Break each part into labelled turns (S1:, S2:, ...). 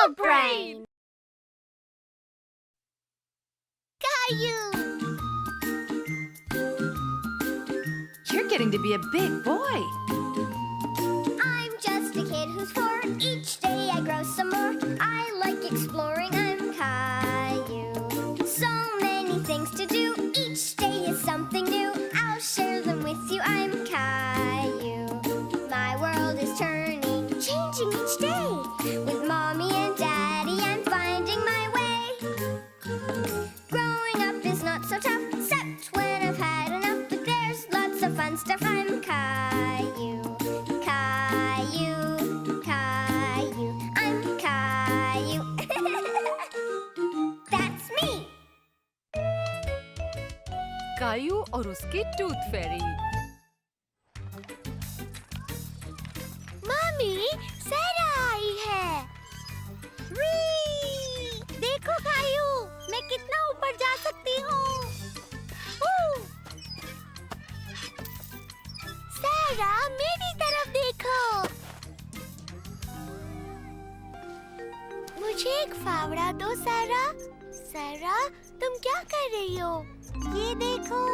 S1: Dog Brain! Caillou!
S2: You're getting to be a big boy.
S1: I'm just a kid who's 4. Each day I grow some more. I like exploring, I'm Caillou. So many things to do. Each day is something new. I'll share them with you, I'm Caillou. My world is turning, changing each day. With Mommy and Daddy, I'm finding my way. Growing up is not so tough, except when I've had enough. But there's lots of fun stuff, I'm Caillou. Caillou, Caillou, I'm Caillou. That's me.
S2: कायू और उसकी tooth फेरी।
S1: Mummy, सैरा आई है। देखो कायू, मैं कितना ऊपर जा सकती हूँ। सैरा, मेरी तरफ देखो। मुझे एक फावड़ा दो सैरा। सैरा, तुम क्या कर रही हो? ये देखो।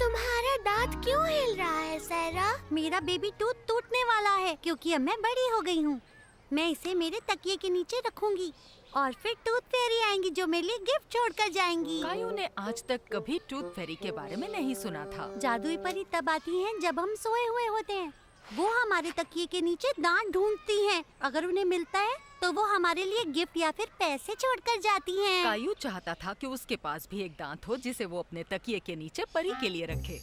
S1: तुम्हारा दांत क्यों हिल रहा है सैरा?
S3: मेरा बेबी टूथ टूटने वाला है क्योंकि अब मैं बड़ी हो गई हूँ। मैं इसे मेरे तकिए के नीचे रखूंगी और फिर टूथ फेरी आएंगी जो मेरे लिए गिफ्ट छोड़कर जाएंगी।
S2: कायू ने आज तक कभी टूथ फेरी के बारे में नहीं सुना था।
S3: जादुई परी तब आती हैं जब हम सोए हुए होते हैं। वो हमारे तकिए के नीचे दांत ढूंढती हैं। अगर उन्हें मिलता है तो वो हमारे लिए गिफ्ट या फिर पैसे छोड़कर जाती हैं।
S2: कायू चाहता था कि उसके पास भी एक दांत हो जिसे वो अपने तकिए के नीचे परी के लिए रखे।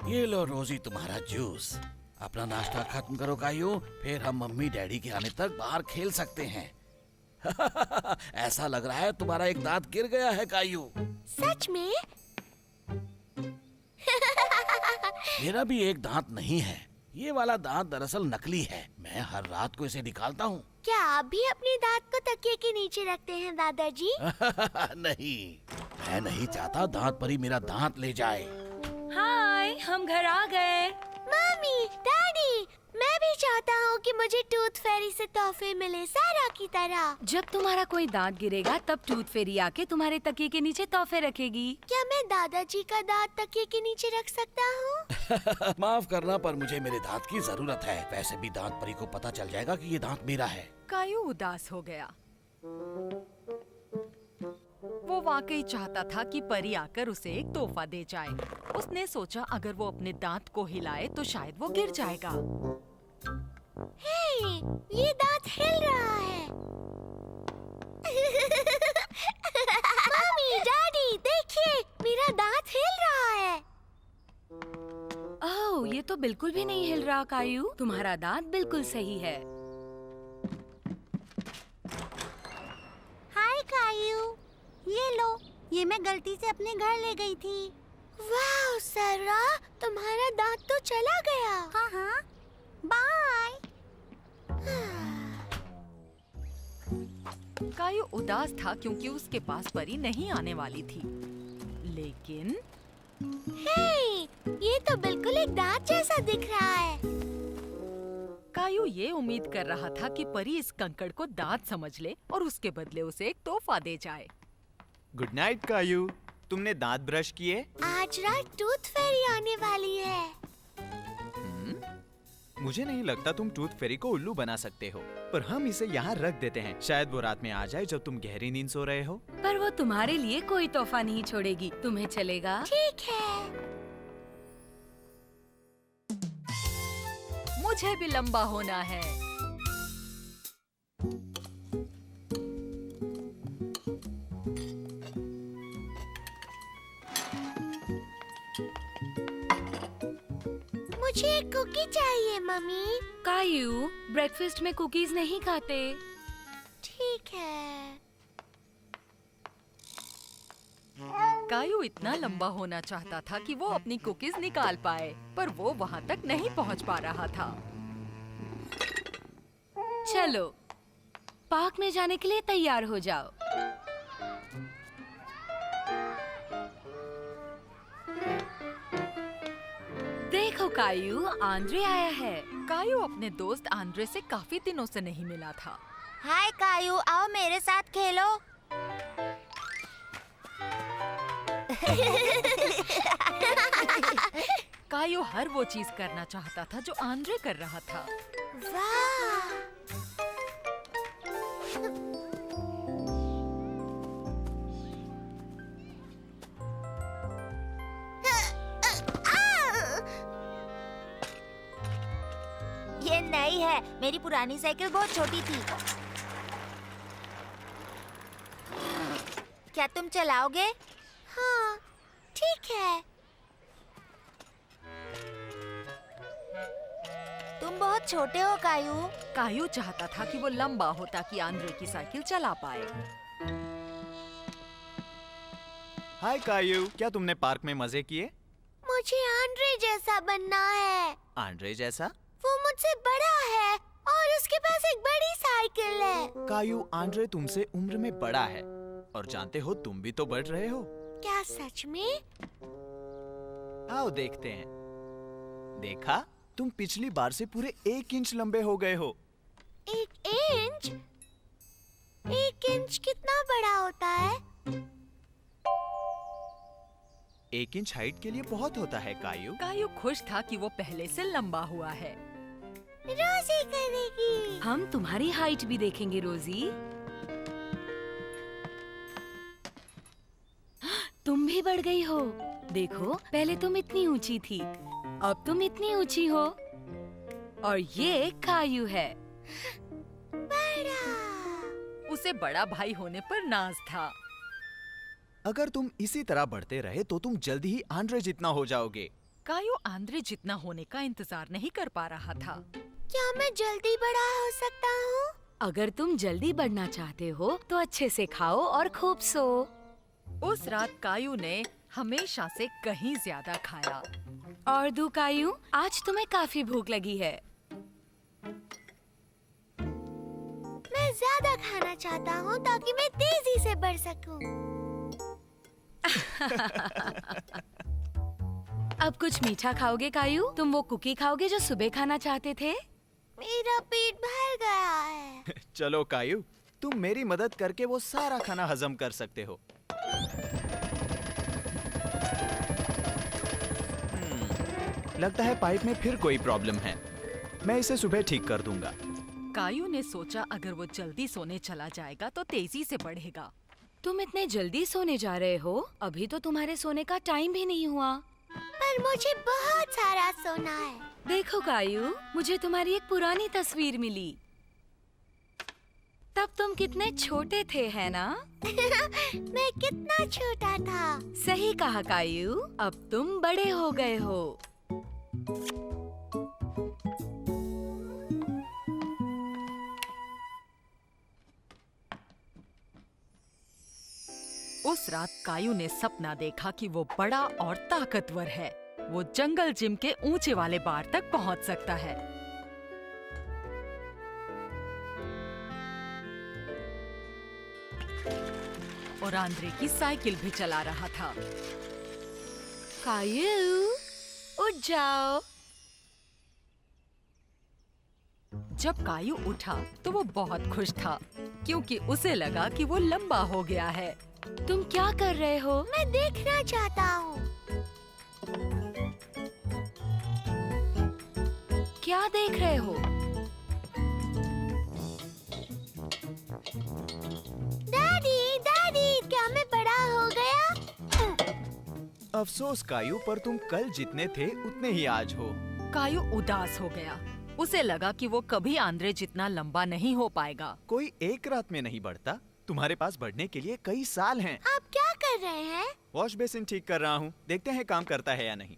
S4: ये लो रोजी तुम्हारा जूस। अपना नाश्ता खत्म करो कायू, फिर हम मम्मी डैडी के आने तक बाहर खेल सकते हैं। ऐसा लग रहा है तुम्हारा एक दांत गिर गया है कायू।
S1: सच में?
S4: मेरा भी एक दांत नहीं है। ये वाला दांत दरअसल नकली है। मैं हर रात को इसे निकालता हूँ।
S1: क्या आप भी अपने दांत को तकिए के नीचे रखते हैं दादाजी?
S4: नहीं, मैं नहीं चाहता दांत परी मेरा दांत ले जाए।
S2: हाय, हम घर आ गए।
S1: मम्मी, डैडी, मैं भी चाहता हूँ कि मुझे टूथ फेरी से तोहफे मिले सैरा की तरह।
S5: जब तुम्हारा कोई दांत गिरेगा तब टूथ फेरी आके तुम्हारे तकिए के नीचे तोहफे रखेगी।
S1: क्या मैं दादाजी का दांत तकिए के नीचे रख सकता हूँ?
S4: माफ करना पर मुझे मेरे दांत की जरूरत है। वैसे भी दांत परी को पता चल जाएगा कि ये दांत मेरा है।
S2: कायू उदास हो गया। वो वाकई चाहता था कि परी आकर उसे एक तोहफा दे जाए। उसने सोचा अगर वो अपने दांत को हिलाए तो शायद वो गिर जाएगा।
S1: हे, ये दांत हिल रहा है। मम्मी, डैडी, देखिए, मेरा दांत हिल रहा है।
S5: ओह, ये तो बिल्कुल भी नहीं हिल रहा कायू। तुम्हारा दांत बिल्कुल सही है।
S3: हाय कायू, ये लो। ये मैं गलती से अपने घर ले गई थी।
S1: वाह सैरा, तुम्हारा दांत तो चला गया।
S3: हाँ हाँ, बाय।
S2: कायू उदास था क्योंकि उसके पास परी नहीं आने वाली थी। लेकिन
S1: हे, ये तो बिल्कुल एक दांत जैसा दिख रहा है।
S2: कायू ये उम्मीद कर रहा था कि परी इस कंकड़ को दांत समझ ले और उसके बदले उसे एक तोहफा दे जाए।
S6: Good night Caillou. तुमने दांत ब्रश किए?
S1: आज रात टूथ फेरी आने वाली है।
S6: मुझे नहीं लगता तुम टूथ फेरी को उल्लू बना सकते हो, पर हम इसे यहाँ रख देते हैं। शायद वो रात में आ जाए जब तुम गहरी नींद सो रहे हो।
S5: पर वो तुम्हारे लिए कोई तोहफा नहीं छोड़ेगी। तुम्हें चलेगा?
S1: ठीक है।
S2: मुझे भी लंबा होना है।
S1: मुझे एक कुकी चाहिए मम्मी।
S5: कायू, ब्रेकफास्ट में कुकीज नहीं खाते।
S1: ठीक है।
S2: कायू इतना लंबा होना चाहता था कि वो अपनी कुकीज निकाल पाए, पर वो वहाँ तक नहीं पहुँच पा रहा था।
S5: चलो, पार्क में जाने के लिए तैयार हो जाओ। देखो कायू, आंद्रे आया है।
S2: कायू अपने दोस्त आंद्रे से काफी दिनों से नहीं मिला था।
S3: हाय कायू, आओ मेरे साथ खेलो।
S2: कायू हर वो चीज करना चाहता था जो आंद्रे कर रहा था।
S3: वाह! ये नई है, मेरी पुरानी साइकिल बहुत छोटी थी। क्या तुम चलाओगे? हाँ, ठीक है। तुम बहुत छोटे हो कायू।
S2: कायू चाहता था कि वो लंबा हो ताकि आंद्रे की साइकिल चला पाए।
S6: हाय कायू, क्या तुमने पार्क में मजे किए?
S3: मुझे आंद्रे जैसा बनना है।
S6: आंद्रे जैसा?
S3: वो मुझसे बड़ा है और उसके पास एक बड़ी साइकिल है।
S6: कायू, आंद्रे तुमसे उम्र में बड़ा है और जानते हो तुम भी तो बढ़ रहे हो।
S3: क्या सच में?
S6: आओ देखते हैं। देखा, तुम पिछली बार से पूरे 1 इंच लंबे हो गए हो।
S3: 1 इंच? 1 इंच कितना बड़ा होता है?
S6: 1 इंच हाइट के लिए बहुत होता है कायू।
S2: कायू खुश था कि वो पहले से लंबा हुआ है।
S3: रोजी करेगी।
S5: हम तुम्हारी हाइट भी देखेंगे रोजी। तुम भी बढ़ गई हो। देखो, पहले तुम इतनी ऊंची थी, अब तुम इतनी ऊंची हो। और ये कायू है।
S3: बड़ा।
S2: उसे बड़ा भाई होने पर नाज था।
S6: अगर तुम इसी तरह बढ़ते रहे तो तुम जल्दी ही आंद्रे जितना हो जाओगे।
S2: कायू आंद्रे जितना होने का इंतजार नहीं कर पा रहा था।
S3: क्या मैं जल्दी बड़ा हो सकता हूँ?
S5: अगर तुम जल्दी बढ़ना चाहते हो तो अच्छे से खाओ और खूब सो।
S2: उस रात कायू ने हमेशा से कहीं ज्यादा खाया।
S5: और दू कायू, आज तुम्हें काफी भूख लगी है।
S3: मैं ज्यादा खाना चाहता हूँ ताकि मैं तेजी से बढ़ सकूं।
S5: अब कुछ मीठा खाओगे कायू? तुम वो कुकी खाओगे जो सुबह खाना चाहते थे?
S3: मेरा पेट भर गया है।
S6: चलो कायू, तुम मेरी मदद करके वो सारा खाना हजम कर सकते हो। लगता है पाइप में फिर कोई प्रॉब्लम है। मैं इसे सुबह ठीक कर दूंगा।
S2: कायू ने सोचा अगर वो जल्दी सोने चला जाएगा तो तेजी से बढ़ेगा।
S5: तुम इतने जल्दी सोने जा रहे हो? अभी तो तुम्हारे सोने का टाइम भी नहीं हुआ।
S3: पर मुझे बहुत सारा सोना है।
S5: देखो कायू, मुझे तुम्हारी एक पुरानी तस्वीर मिली। तब तुम कितने छोटे थे, है ना?
S3: मैं कितना छोटा था।
S5: सही कहा कायू, अब तुम बड़े हो गए हो।
S2: उस रात कायू ने सपना देखा कि वो बड़ा और ताकतवर है। वो जंगल जिम के ऊंचे वाले बार तक पहुंच सकता है। और आंद्रे की साइकिल भी चला रहा था।
S5: कायू, उठ जाओ।
S2: जब कायू उठा तो वो बहुत खुश था क्योंकि उसे लगा कि वो लंबा हो गया है।
S5: तुम क्या कर रहे हो?
S3: मैं देखना चाहता हूँ।
S5: क्या देख रहे हो?
S3: डैडी, डैडी, क्या मैं बड़ा हो गया?
S6: अफसोस कायू, पर तुम कल जितने थे उतने ही आज हो।
S2: कायू उदास हो गया। उसे लगा कि वो कभी आंद्रे जितना लंबा नहीं हो पाएगा।
S6: कोई एक रात में नहीं बढ़ता। तुम्हारे पास बढ़ने के लिए कई साल हैं।
S3: आप क्या कर रहे हैं?
S6: वॉश बेसिन ठीक कर रहा हूँ। देखते हैं काम करता है या नहीं।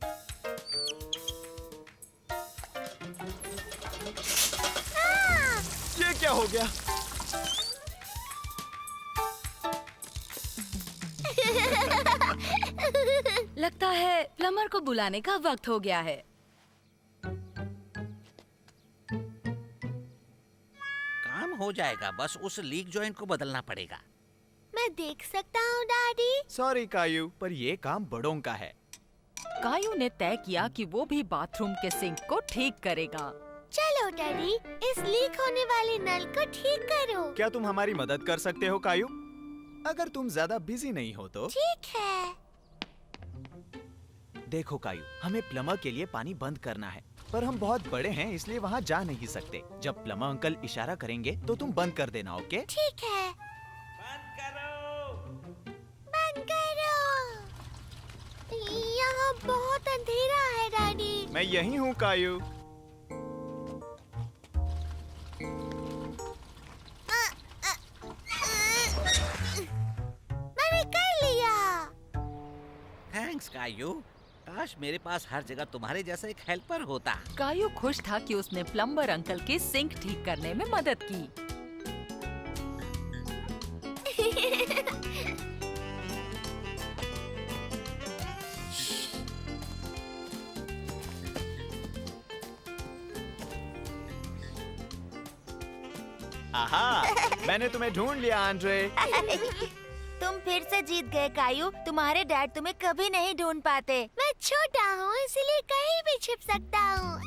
S6: ये क्या हो गया?
S5: लगता है प्लम्बर को बुलाने का वक्त हो गया है।
S4: काम हो जाएगा, बस उस लीक जॉइंट को बदलना पड़ेगा।
S3: मैं देख सकता हूँ डैडी?
S6: सॉरी कायू, पर ये काम बड़ों का है।
S2: कायू ने तय किया कि वो भी बाथरूम के सिंक को ठीक करेगा।
S3: चलो
S1: डैडी, इस लीक होने वाले नल को ठीक करो।
S6: क्या तुम हमारी मदद कर सकते हो कायू? अगर तुम ज्यादा बिजी नहीं हो तो।
S1: ठीक है।
S6: देखो कायू, हमें प्लम्बर के लिए पानी बंद करना है, पर हम बहुत बड़े हैं इसलिए वहाँ जा नहीं सकते। जब प्लम्बर अंकल इशारा करेंगे तो तुम बंद कर देना, ओके?
S1: ठीक है। बंद करो। यहाँ बहुत अंधेरा है डैडी।
S6: मैं यही हूँ कायू।
S1: मैंने कर लिया।
S4: थैंक्स कायू। काश मेरे पास हर जगह तुम्हारे जैसा एक हेल्पर होता।
S2: कायू खुश था कि उसने प्लम्बर अंकल के सिंक ठीक करने में मदद की।
S6: आहा, मैंने तुम्हें ढूंढ लिया आंद्रे।
S1: तुम फिर से जीत गए कायू। तुम्हारे डैड तुम्हें कभी नहीं ढूंढ पाते। मैं छोटा हूँ इसलिए कहीं भी छिप सकता हूँ।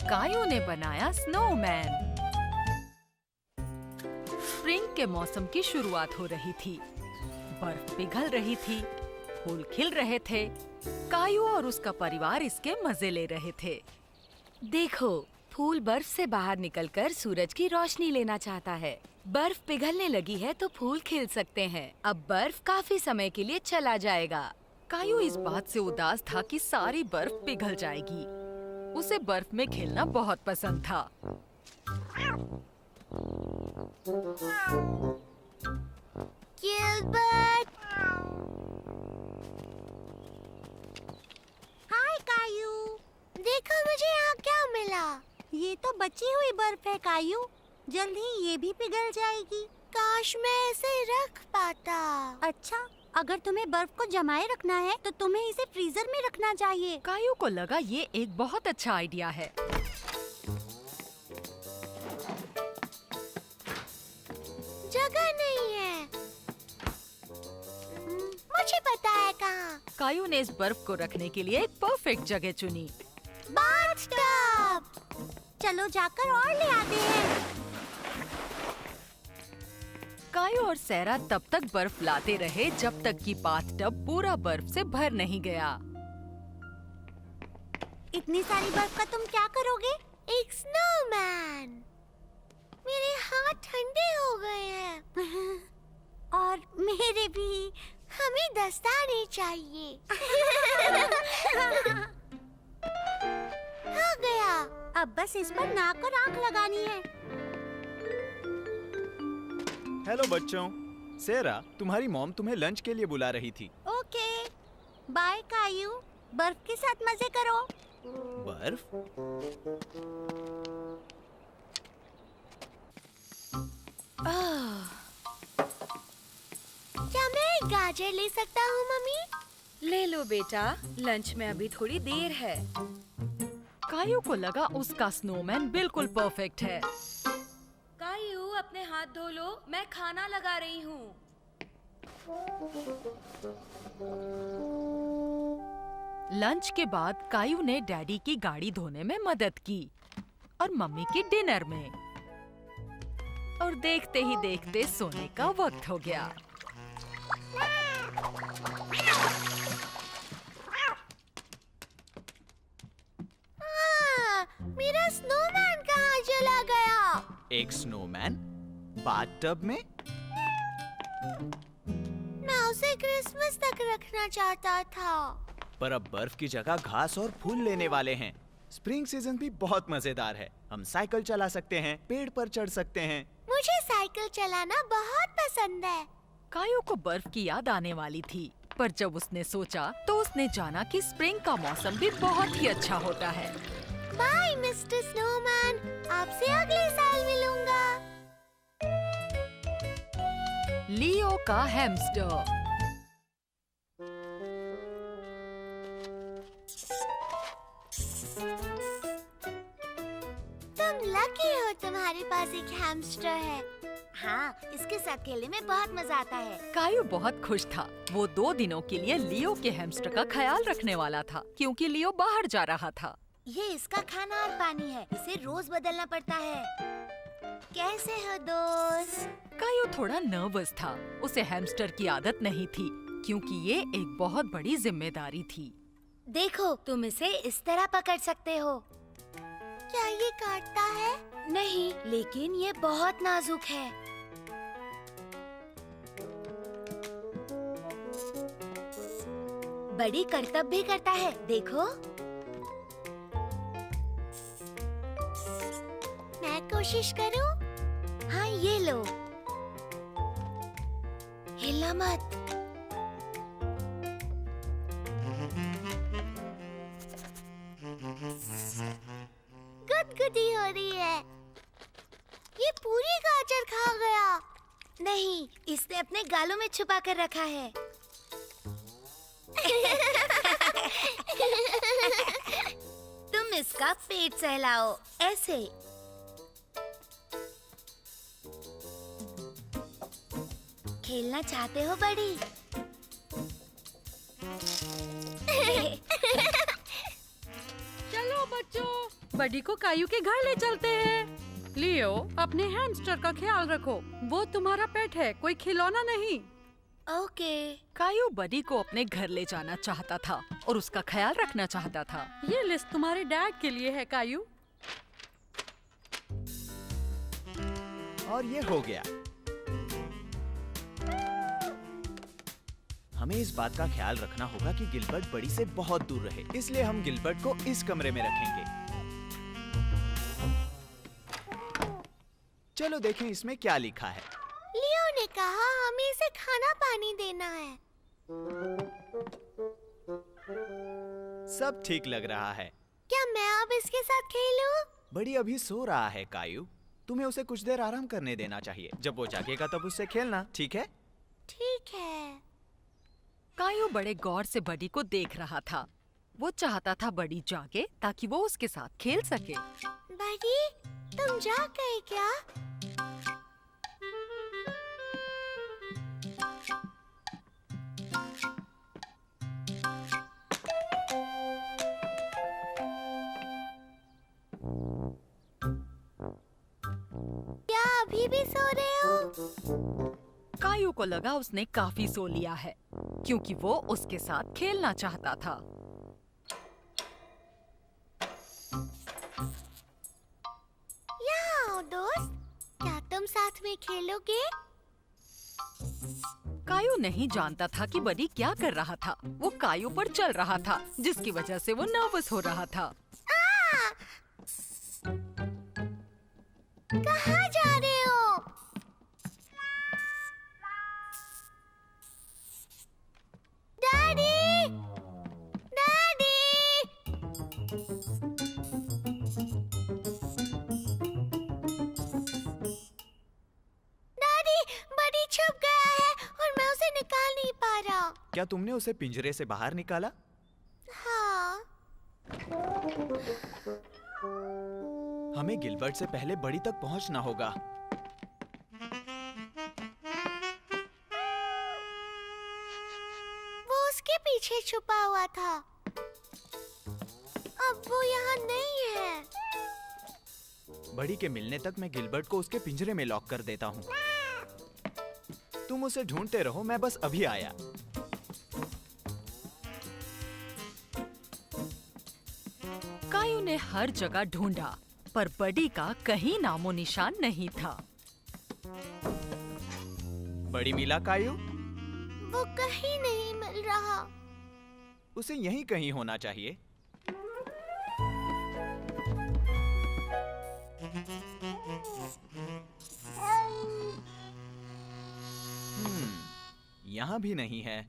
S2: कायू ने बनाया स्नोमैन। स्प्रिंग के मौसम की शुरुआत हो रही थी। बर्फ पिघल रही थी, फूल खिल रहे थे। कायू और उसका परिवार इसके मजे ले रहे थे।
S5: देखो, फूल बर्फ से बाहर निकलकर सूरज की रोशनी लेना चाहता है। बर्फ पिघलने लगी है तो फूल खिल सकते हैं। अब बर्फ काफी समय के लिए चला जाएगा।
S2: कायू इस बात से उदास था कि सारी बर्फ पिघल जाएगी। उसे बर्फ में खेलना बहुत पसंद था।
S1: गिलबर्ट।
S3: हाय कायू।
S1: देखो मुझे यहाँ क्या मिला।
S3: ये तो बची हुई बर्फ है कायू। जल्द ही ये भी पिघल जाएगी।
S1: काश मैं इसे रख पाता।
S3: अच्छा, अगर तुम्हें बर्फ को जमाए रखना है तो तुम्हें इसे फ्रीजर में रखना चाहिए।
S2: कायू को लगा ये एक बहुत अच्छा आइडिया है।
S1: जगह नहीं है। मुझे पता है कहाँ।
S2: कायू ने इस बर्फ को रखने के लिए एक परफेक्ट जगह चुनी।
S1: बाथटब।
S3: चलो जाकर और ले आते हैं।
S2: कायू और सैरा तब तक बर्फ लाते रहे जब तक कि बाथटब पूरा बर्फ से भर नहीं गया।
S3: इतनी सारी बर्फ का तुम क्या करोगे?
S1: एक स्नोमैन। मेरे हाथ ठंडे हो गए हैं।
S3: और मेरे भी।
S1: हमें दस्ताने चाहिए। हो गया।
S3: अब बस इस पर नाक और आंख लगानी है।
S6: हेलो बच्चों, सेरा, तुम्हारी मॉम तुम्हें लंच के लिए बुला रही थी।
S3: Okay, bye Caillou. बर्फ के साथ मजे करो।
S6: बर्फ?
S1: क्या मैं एक गाजर ले सकता हूँ मम्मी?
S5: ले लो बेटा, लंच में अभी थोड़ी देर है।
S2: कायू को लगा उसका स्नोमैन बिल्कुल परफेक्ट है।
S5: कायू, अपने हाथ धो लो, मैं खाना लगा रही हूँ।
S2: लंच के बाद कायू ने डैडी की गाड़ी धोने में मदद की और मम्मी की डिनर में। और देखते ही देखते सोने का वक्त हो गया।
S1: मेरा स्नोमैन कहाँ चला गया?
S6: एक स्नोमैन बाथटब में?
S1: मैं उसे क्रिसमस तक रखना चाहता था।
S6: पर अब बर्फ की जगह घास और फूल लेने वाले हैं। स्प्रिंग सीजन भी बहुत मजेदार है। हम साइकिल चला सकते हैं, पेड़ पर चढ़ सकते हैं।
S1: मुझे साइकिल चलाना बहुत पसंद है।
S2: कायू को बर्फ की याद आने वाली थी, पर जब उसने सोचा तो उसने जाना कि स्प्रिंग का मौसम भी बहुत ही अच्छा होता है।
S1: बाय मिस्टर स्नोमैन, आपसे अगले साल मिलूंगा।
S2: लियो का हैमस्टर।
S1: तुम लकी हो, तुम्हारे पास एक हैमस्टर है। हाँ, इसके साथ खेलने में बहुत मजा आता है।
S2: कायू बहुत खुश था वो 2 दिनों के लिए लियो के हैमस्टर का ख्याल रखने वाला था, क्योंकि लियो बाहर जा रहा था।
S7: ये इसका खाना और पानी है, इसे रोज बदलना पड़ता है। कैसे हो दोस्त?
S2: कायो थोड़ा नर्वस था। उसे हैमस्टर की आदत नहीं थी, क्योंकि ये एक बहुत बड़ी जिम्मेदारी थी।
S7: देखो, तुम इसे इस तरह पकड़ सकते हो।
S3: क्या ये काटता है?
S7: नहीं, लेकिन ये बहुत नाजुक है। बड़ी करतब भी करता है, देखो।
S3: मैं कोशिश करूं?
S7: हाँ, ये लो। हिला मत।
S3: गुदगुदी हो रही है। ये पूरी गाजर खा गया।
S7: नहीं, इसने अपने गालों में छुपा कर रखा है। तुम इसका पेट सहलाओ, ऐसे। खेलना चाहते हो बड़ी?
S2: चलो बच्चों, बडी को कायू के घर ले चलते हैं। लियो, अपने हैमस्टर का ख्याल रखो। वो तुम्हारा पेट है, कोई खिलौना नहीं।
S7: ओके।
S2: कायू बडी को अपने घर ले जाना चाहता था और उसका ख्याल रखना चाहता था। ये लिस्ट तुम्हारे डैड के लिए है कायू।
S6: और ये हो गया। हमें इस बात का ख्याल रखना होगा कि गिलबर्ट बड़ी से बहुत दूर रहे, इसलिए हम गिलबर्ट को इस कमरे में रखेंगे। चलो देखें इसमें क्या लिखा है।
S3: लियो ने कहा हमें इसे खाना पानी देना है।
S6: सब ठीक लग रहा है।
S3: क्या मैं अब इसके साथ खेलूं?
S6: बड़ी अभी सो रहा है कायू, तुम्हें उसे कुछ देर आराम करने देना चाहिए। जब वो जागेगा तब उससे खेलना, ठीक है?
S3: ठीक है।
S2: कायू बड़े गौर से बडी को देख रहा था। वो चाहता था बडी जागे ताकि वो उसके साथ खेल सके।
S3: बड़ी, तुम जाग गए क्या? क्या अभी भी सो रहे हो?
S2: कायू को लगा उसने काफी सो लिया है, क्योंकि वो उसके साथ खेलना चाहता था।
S3: यहाँ आओ दोस्त, क्या तुम साथ में खेलोगे?
S2: कायू नहीं जानता था कि बडी क्या कर रहा था। वो कायू पर चल रहा था, जिसकी वजह से वो नर्वस हो रहा था।
S3: कहाँ जा रहे हो? डैडी! डैडी! डैडी, बड़ी छुप गया है और मैं उसे निकाल नहीं पा रहा।
S6: क्या तुमने उसे पिंजरे से बाहर निकाला?
S3: हाँ।
S6: हमें गिलबर्ट से पहले बड़ी तक पहुंचना होगा।
S3: वो उसके पीछे छुपा हुआ था। अब वो यहाँ नहीं है।
S6: बड़ी के मिलने तक मैं गिलबर्ट को उसके पिंजरे में लॉक कर देता हूँ। तुम उसे ढूंढते रहो, मैं बस अभी आया।
S2: कायू ने हर जगह ढूंढा, पर बडी का कहीं नामो निशान नहीं था।
S6: बड़ी मिला कायू?
S3: वो कहीं नहीं मिल रहा।
S6: उसे यहीं कहीं होना चाहिए। यहाँ भी नहीं है।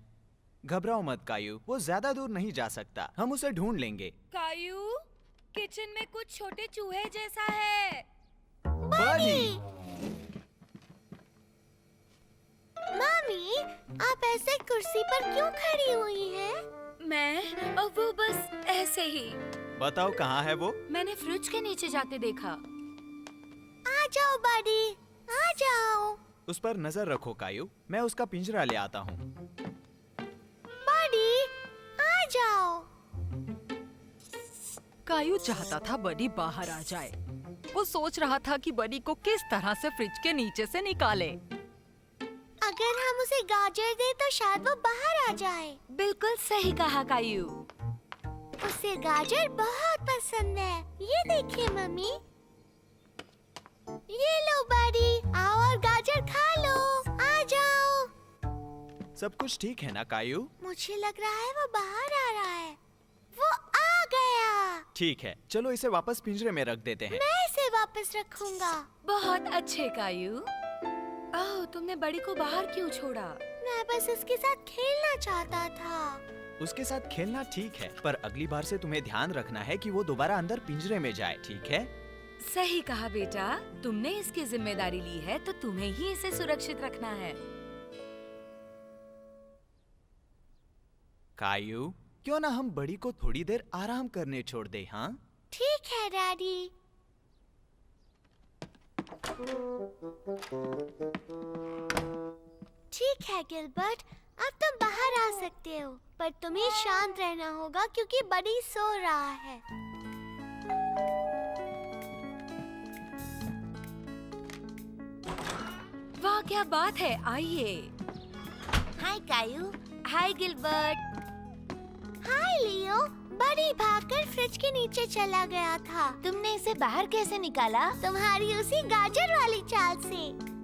S6: घबराओ मत कायू, वो ज्यादा दूर नहीं जा सकता। हम उसे ढूंढ लेंगे।
S5: कायू, किचन में कुछ छोटे चूहे जैसा है।
S6: बड़ी!
S3: मामी, आप ऐसे कुर्सी पर क्यों खड़ी हुई हैं?
S5: मैं और वो बस ऐसे ही।
S6: बताओ कहाँ है वो?
S5: मैंने फ्रिज के नीचे जाते देखा।
S3: आ जाओ बड़ी, आ जाओ।
S6: उस पर नजर रखो कायू, मैं उसका पिंजरा ले आता हूँ।
S7: जाओ।
S2: कायू चाहता था बनी बाहर आ जाए। वो सोच रहा था कि बनी को किस तरह से फ्रिज के नीचे से निकाले।
S7: अगर हम उसे गाजर दे तो शायद वो बाहर आ जाए।
S5: बिल्कुल सही कहा कायू।
S7: उसे गाजर बहुत पसंद है। ये देखिए मम्मी। ये लो बड़ी, आओ और गाजर खा लो। आ जाओ।
S6: सब कुछ ठीक है ना कायू?
S7: मुझे लग रहा है वो बाहर आ रहा है। वो आ गया।
S6: ठीक है, चलो इसे वापस पिंजरे में रख देते हैं।
S7: मैं इसे वापस रखूंगा।
S5: बहुत अच्छे कायू। ओह, तुमने बड़ी को बाहर क्यों छोड़ा?
S7: मैं बस उसके साथ खेलना चाहता था।
S6: उसके साथ खेलना ठीक है, पर अगली बार से तुम्हें ध्यान रखना है कि वो दोबारा अंदर पिंजरे में जाए, ठीक है?
S5: सही कहा बेटा। तुमने इसकी जिम्मेदारी ली है तो तुम्हें ही इसे सुरक्षित रखना है।
S6: कायू, क्यों ना हम बड़ी को थोड़ी देर आराम करने छोड़ दे, हाँ?
S7: ठीक है डैडी। ठीक है गिलबर्ट, अब तुम बाहर आ सकते हो, पर तुम्हें शांत रहना होगा क्योंकि बड़ी सो रहा है।
S5: वाह, क्या बात है। आइए।
S7: हाय कायू।
S5: हाय गिलबर्ट।
S7: हाय लियो। बड़ी भागकर फ्रिज के नीचे चला गया था। तुमने इसे बाहर कैसे निकाला? तुम्हारी उसी गाजर वाली चाल से।